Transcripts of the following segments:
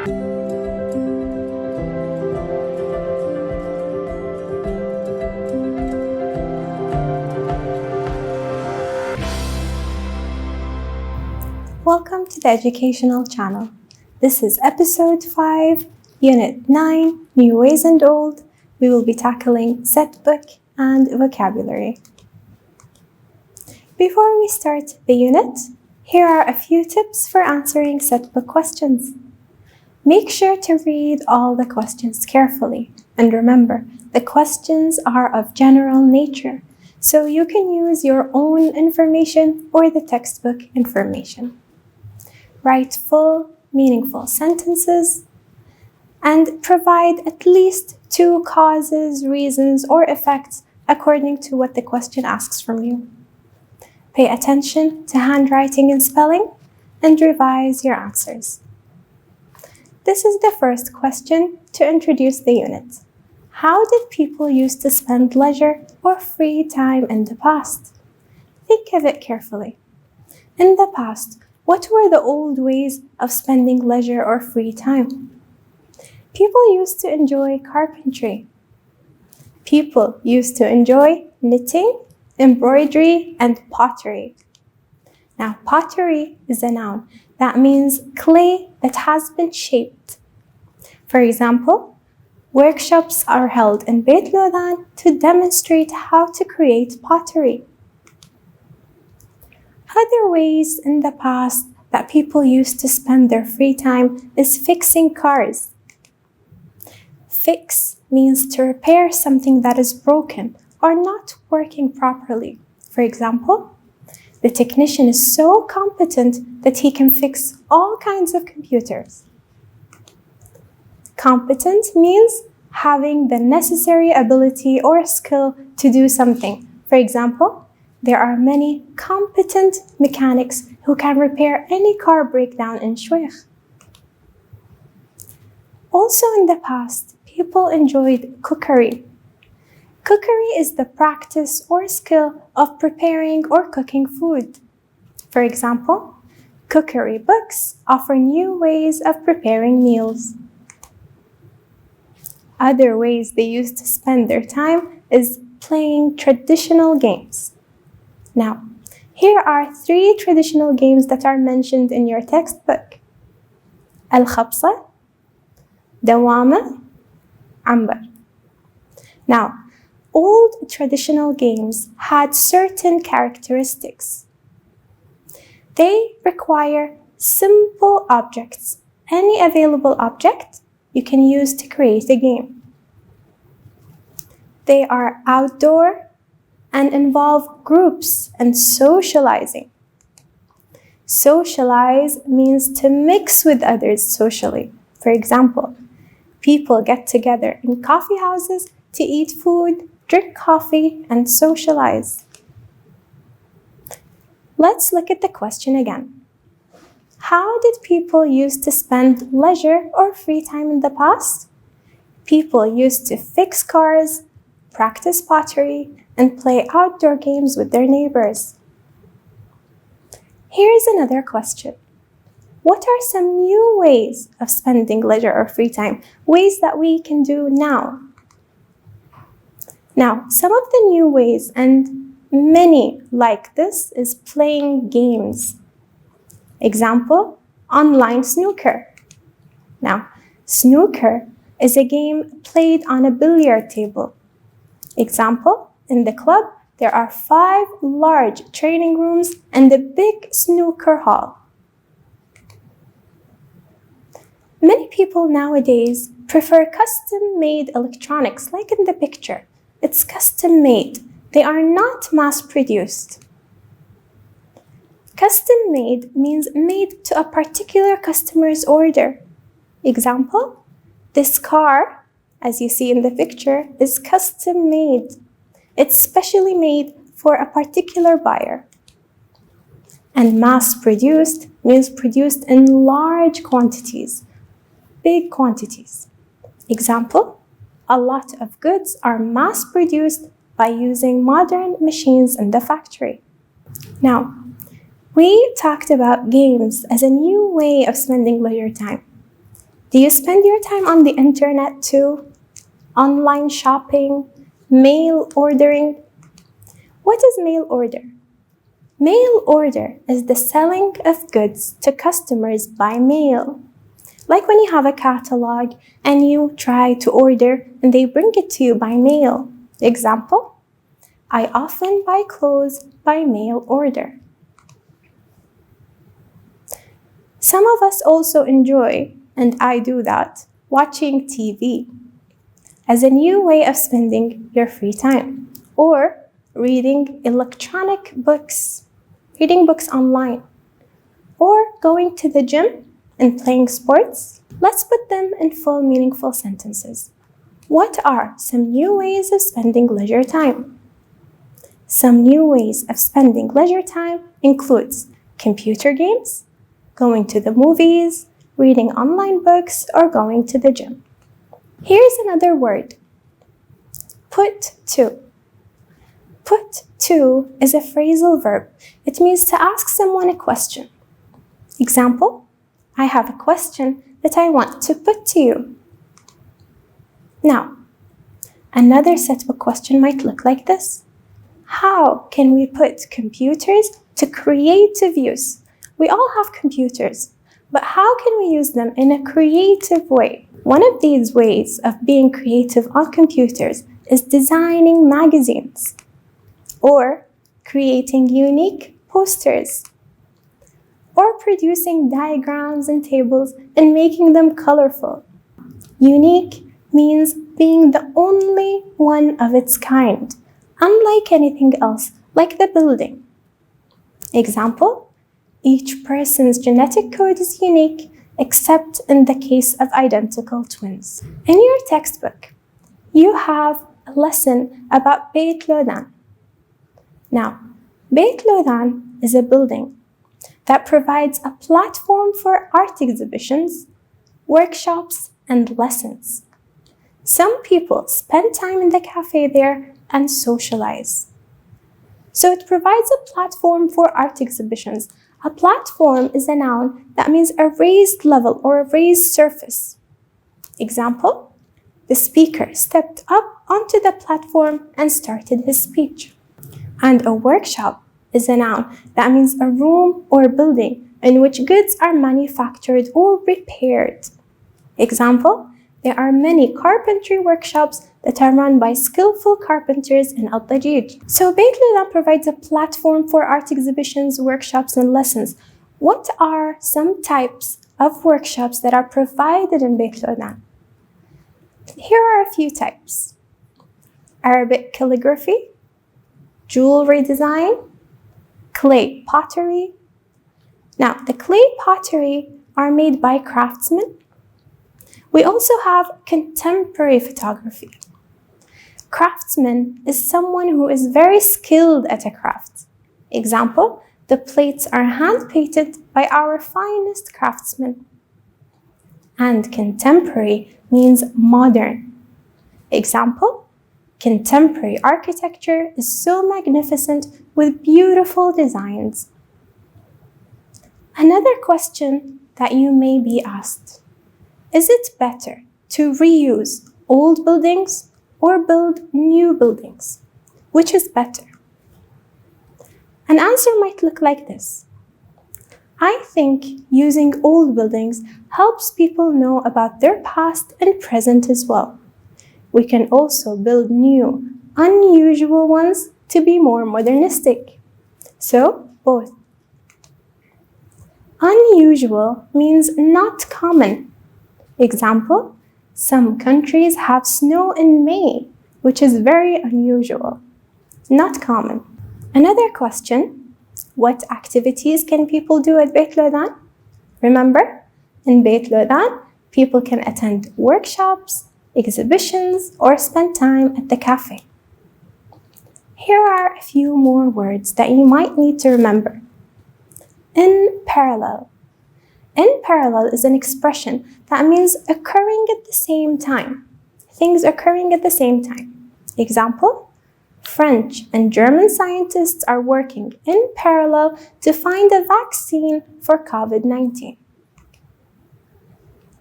Welcome to the Educational Channel. This is episode 5, unit 9, New Ways and Old. We will be tackling set book and vocabulary. Before we start the unit, here are a few tips for answering set book questions. Make sure to read all the questions carefully, and remember, the questions are of general nature, so you can use your own information or the textbook information. Write full, meaningful sentences and provide at least 2 causes, reasons, or effects according to what the question asks from you. Pay attention to handwriting and spelling and revise your answers. This is the first question to introduce the unit. How did people used to spend leisure or free time in the past? Think of it carefully. In the past, what were the old ways of spending leisure or free time? People used to enjoy carpentry. People used to enjoy knitting, embroidery, and pottery. Now, pottery is a noun that means clay that has been shaped. For example, workshops are held in Beit Lodan to demonstrate how to create pottery. Other ways in the past that people used to spend their free time is fixing cars. Fix means to repair something that is broken or not working properly. For example, the technician is so competent that he can fix all kinds of computers. Competent means having the necessary ability or skill to do something. For example, there are many competent mechanics who can repair any car breakdown in Sheikh. Also in the past, people enjoyed cookery. Cookery is the practice or skill of preparing or cooking food. For example, cookery books offer new ways of preparing meals. Other ways they used to spend their time is playing traditional games. Now, here are 3 traditional games that are mentioned in your textbook. Al-Khabsa, Dawama, Ambar. Now, old traditional games had certain characteristics. They require simple objects. Any available object you can use to create a game. They are outdoor and involve groups and socializing. Socialize means to mix with others socially. For example, people get together in coffee houses to eat food, drink coffee, and socialize. Let's look at the question again. How did people used to spend leisure or free time in the past? People used to fix cars, practice pottery, and play outdoor games with their neighbors. Here's another question. What are some new ways of spending leisure or free time? Ways that we can do now? Now, some of the new ways, and many like this, is playing games. Example, online snooker. Now, snooker is a game played on a billiard table. Example, in the club, there are 5 large training rooms and a big snooker hall. Many people nowadays prefer custom-made electronics, like in the picture. It's custom-made. They are not mass-produced. Custom-made means made to a particular customer's order. Example, this car, as you see in the picture, is custom-made. It's specially made for a particular buyer. And mass-produced means produced in large quantities, big quantities. Example, a lot of goods are mass-produced by using modern machines in the factory. Now, we talked about games as a new way of spending leisure time. Do you spend your time on the internet too? Online shopping? Mail ordering? What is mail order? Mail order is the selling of goods to customers by mail. Like when you have a catalog and you try to order and they bring it to you by mail. Example, I often buy clothes by mail order. Some of us also enjoy, and I do that, watching TV as a new way of spending your free time, or reading electronic books, reading books online, or going to the gym and playing sports. Let's put them in full meaningful sentences. What are some new ways of spending leisure time? Some new ways of spending leisure time includes computer games, going to the movies, reading online books, or going to the gym. Here's another word. Put to. Put to is a phrasal verb. It means to ask someone a question. Example, I have a question that I want to put to you. Now, another set of question might look like this. How can we put computers to creative use? We all have computers, but how can we use them in a creative way? One of these ways of being creative on computers is designing magazines or creating unique posters or producing diagrams and tables and making them colorful. Unique means being the only one of its kind, unlike anything else, like the building. Example, each person's genetic code is unique, except in the case of identical twins. In your textbook, you have a lesson about Beit Lodan. Now, Beit Lodan is a building that provides a platform for art exhibitions, workshops, and lessons. Some people spend time in the cafe there and socialize. So it provides a platform for art exhibitions. A platform is a noun that means a raised level or a raised surface. Example, the speaker stepped up onto the platform and started his speech. And a workshop is a noun that means a room or building in which goods are manufactured or repaired. Example, there are many carpentry workshops that are run by skillful carpenters in Al-Dajij. So Beit Lodan provides a platform for art exhibitions, workshops, and lessons. What are some types of workshops that are provided in Beit Lodan? Here are a few types. Arabic calligraphy, jewelry design, clay pottery. Now, the clay pottery are made by craftsmen. We also have contemporary photography. Craftsman is someone who is very skilled at a craft. Example, the plates are hand-painted by our finest craftsmen. And contemporary means modern. Example, contemporary architecture is so magnificent with beautiful designs. Another question that you may be asked, is it better to reuse old buildings or build new buildings? Which is better? An answer might look like this. I think using old buildings helps people know about their past and present as well. We can also build new, unusual ones to be more modernistic. So, both. Unusual means not common. Example, some countries have snow in May, which is very unusual, not common. Another question, what activities can people do at Beit Lodan? Remember, in Beit Lodan, people can attend workshops, exhibitions, or spend time at the cafe. Here are a few more words that you might need to remember. In parallel. In parallel is an expression that means occurring at the same time. Things occurring at the same time. Example, French and German scientists are working in parallel to find a vaccine for COVID-19.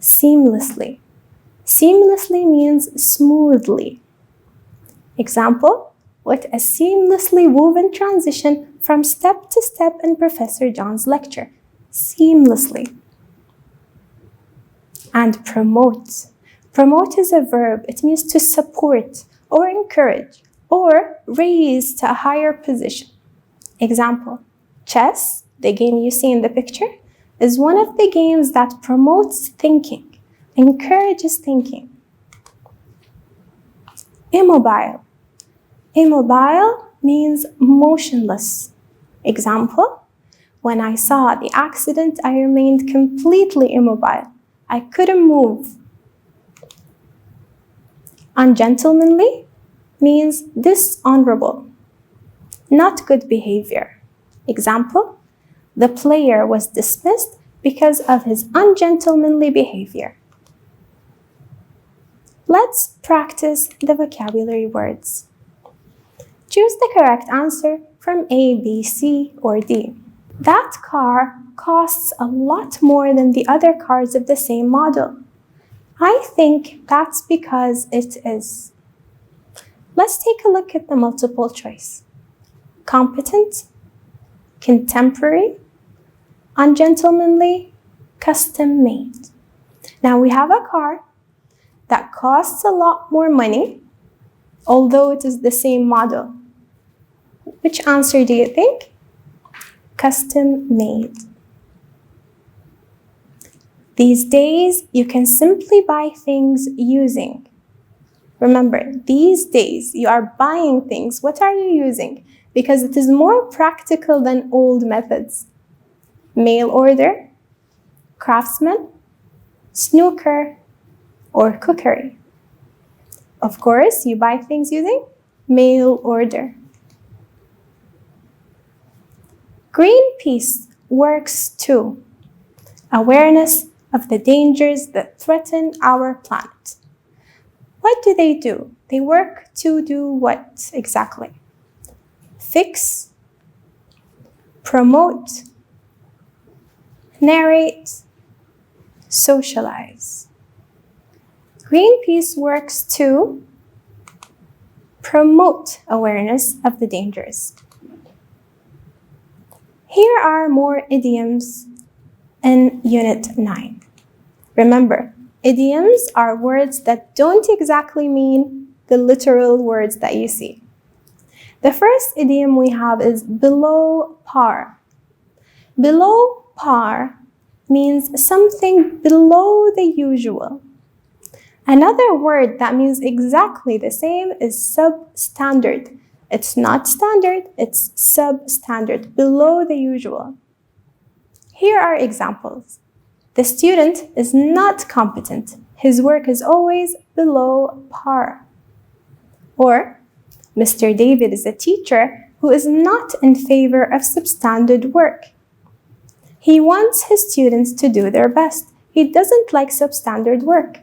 seamlessly. Seamlessly means smoothly. Example, what a seamlessly woven transition from step to step in Professor John's lecture. Seamlessly. And promote. Promote is a verb. It means to support or encourage or raise to a higher position. Example, chess, the game you see in the picture, is one of the games that promotes thinking, encourages thinking. Immobile. Immobile means motionless. Example, when I saw the accident, I remained completely immobile. I couldn't move. Ungentlemanly means dishonorable, not good behavior. Example, the player was dismissed because of his ungentlemanly behavior. Let's practice the vocabulary words. Choose the correct answer from A, B, C, or D. That car costs a lot more than the other cars of the same model. I think that's because it is. Let's take a look at the multiple choice. Competent, contemporary, ungentlemanly, custom-made. Now we have a car that costs a lot more money, although it is the same model. Which answer do you think? Custom-made. These days, you can simply buy things using. Remember, these days, you are buying things. What are you using? Because it is more practical than old methods. Mail order, craftsman, snooker, or cookery. Of course, you buy things using mail order. Greenpeace works to awareness of the dangers that threaten our planet. What do? They work to do what exactly? Fix, promote, narrate, socialize. Greenpeace works to promote awareness of the dangers. Here are more idioms in Unit 9. Remember, idioms are words that don't exactly mean the literal words that you see. The first idiom we have is below par. Below par means something below the usual. Another word that means exactly the same is substandard. It's not standard, it's substandard, below the usual. Here are examples. The student is not competent. His work is always below par. Or, Mr. David is a teacher who is not in favor of substandard work. He wants his students to do their best. He doesn't like substandard work.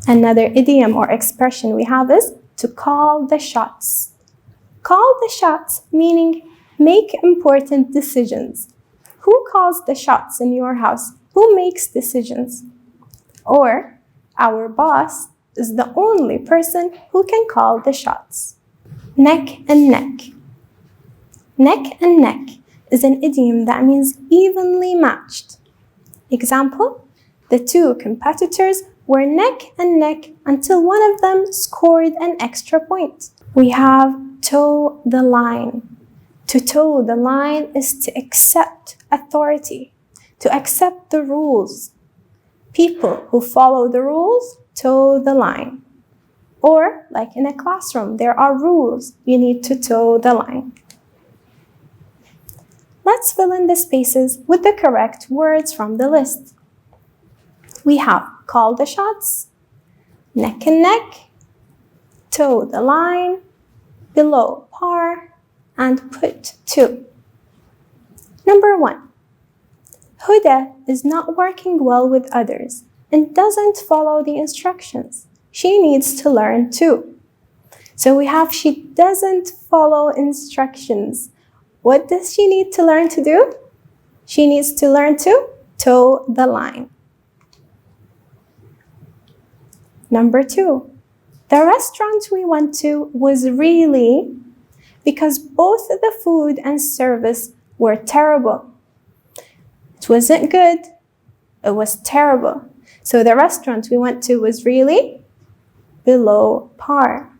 Another idiom or expression we have is to call the shots. Call the shots meaning make important decisions. Who calls the shots in your house? Who makes decisions? Or, our boss is the only person who can call the shots. Neck and neck. Neck and neck is an idiom that means evenly matched. Example, the two competitors were neck and neck until one of them scored an extra point. We have toe the line. To toe the line is to accept authority, to accept the rules. People who follow the rules toe the line. Or, like in a classroom, there are rules. You need to toe the line. Let's fill in the spaces with the correct words from the list. We have call the shots, neck and neck, toe the line, below par, and put to. Number 1. Huda is not working well with others and doesn't follow the instructions. She needs to learn too. So we have she doesn't follow instructions. What does she need to learn to do? She needs to learn to toe the line. Number 2, the restaurant we went to was really, because both the food and service were terrible. It wasn't good, it was terrible. So the restaurant we went to was really below par.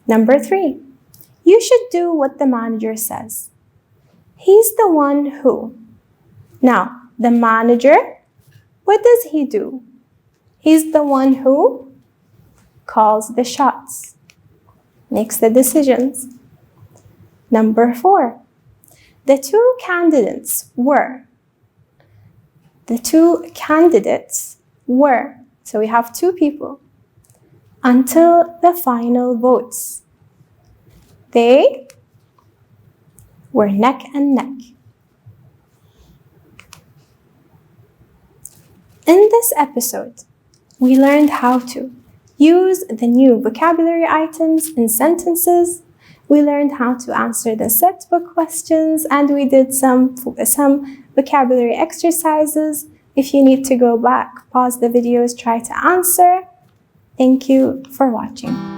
Number 3, you should do what the manager says. He's the one who. Now, the manager, what does he do? He's the one who calls the shots, makes the decisions. Number 4, the two candidates were. So we have 2 people. Until the final votes. They were neck and neck. In this episode, we learned how to use the new vocabulary items in sentences. We learned how to answer the set book questions, and we did some vocabulary exercises. If you need to go back, pause the videos, try to answer. Thank you for watching.